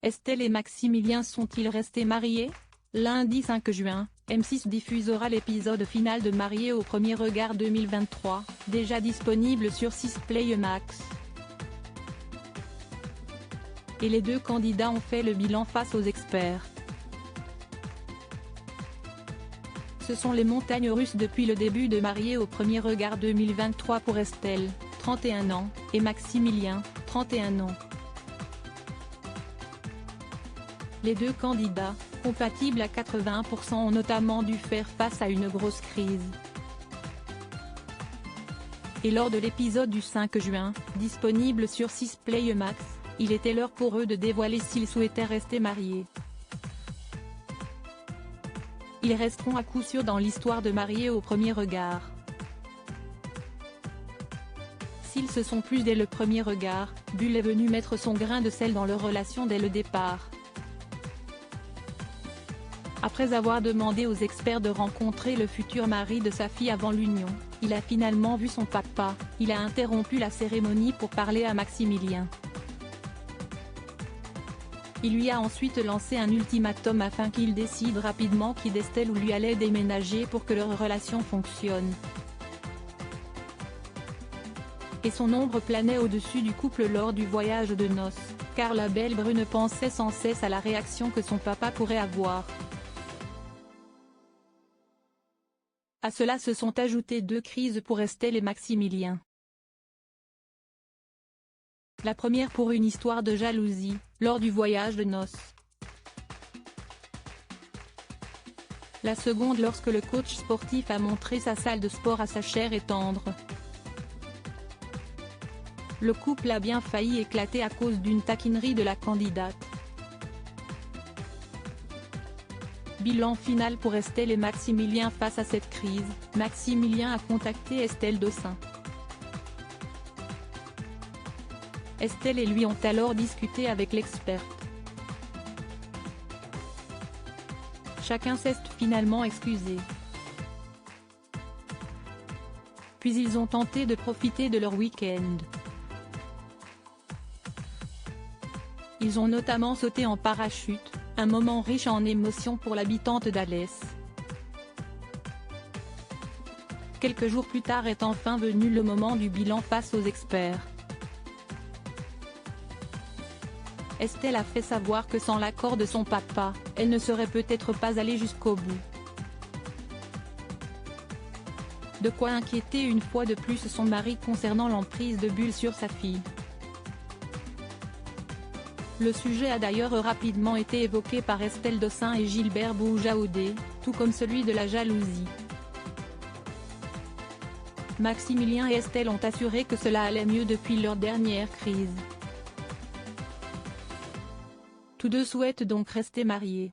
Estelle et Maximilien sont-ils restés mariés? Lundi 5 juin, M6 diffusera l'épisode final de Mariés au premier regard 2023, déjà disponible sur 6play Max. Et les deux candidats ont fait le bilan face aux experts. Ce sont les montagnes russes depuis le début de Mariés au premier regard 2023 pour Estelle, 31 ans, et Maximilien, 31 ans. Les deux candidats, compatibles à 80%, ont notamment dû faire face à une grosse crise. Et lors de l'épisode du 5 juin, disponible sur 6play Max, il était l'heure pour eux de dévoiler s'ils souhaitaient rester mariés. Ils resteront à coup sûr dans l'histoire de Mariés au premier regard. S'ils se sont plu dès le premier regard, Bull est venu mettre son grain de sel dans leur relation dès le départ. Après avoir demandé aux experts de rencontrer le futur mari de sa fille avant l'union, il a finalement vu son papa. Il a interrompu la cérémonie pour parler à Maximilien. Il lui a ensuite lancé un ultimatum afin qu'il décide rapidement qui d'Estelle ou lui allait déménager pour que leur relation fonctionne. Et son ombre planait au-dessus du couple lors du voyage de noces, car la belle brune pensait sans cesse à la réaction que son papa pourrait avoir. À cela se sont ajoutées deux crises pour Estelle et Maximilien. La première pour une histoire de jalousie, lors du voyage de noces. La seconde lorsque le coach sportif a montré sa salle de sport à sa chère et tendre. Le couple a bien failli éclater à cause d'une taquinerie de la candidate. Bilan final pour Estelle et Maximilien face à cette crise. Maximilien a contacté Estelle Dossin. Estelle et lui ont alors discuté avec l'experte. Chacun s'est finalement excusé. Puis ils ont tenté de profiter de leur week-end. Ils ont notamment sauté en parachute, un moment riche en émotions pour l'habitante d'Alès. Quelques jours plus tard est enfin venu le moment du bilan face aux experts. Estelle a fait savoir que sans l'accord de son papa, elle ne serait peut-être pas allée jusqu'au bout. De quoi inquiéter une fois de plus son mari concernant l'emprise de Bull sur sa fille. Le sujet a d'ailleurs rapidement été évoqué par Estelle Dossin et Gilbert Boujaoudé, tout comme celui de la jalousie. Maximilien et Estelle ont assuré que cela allait mieux depuis leur dernière crise. Tous deux souhaitent donc rester mariés.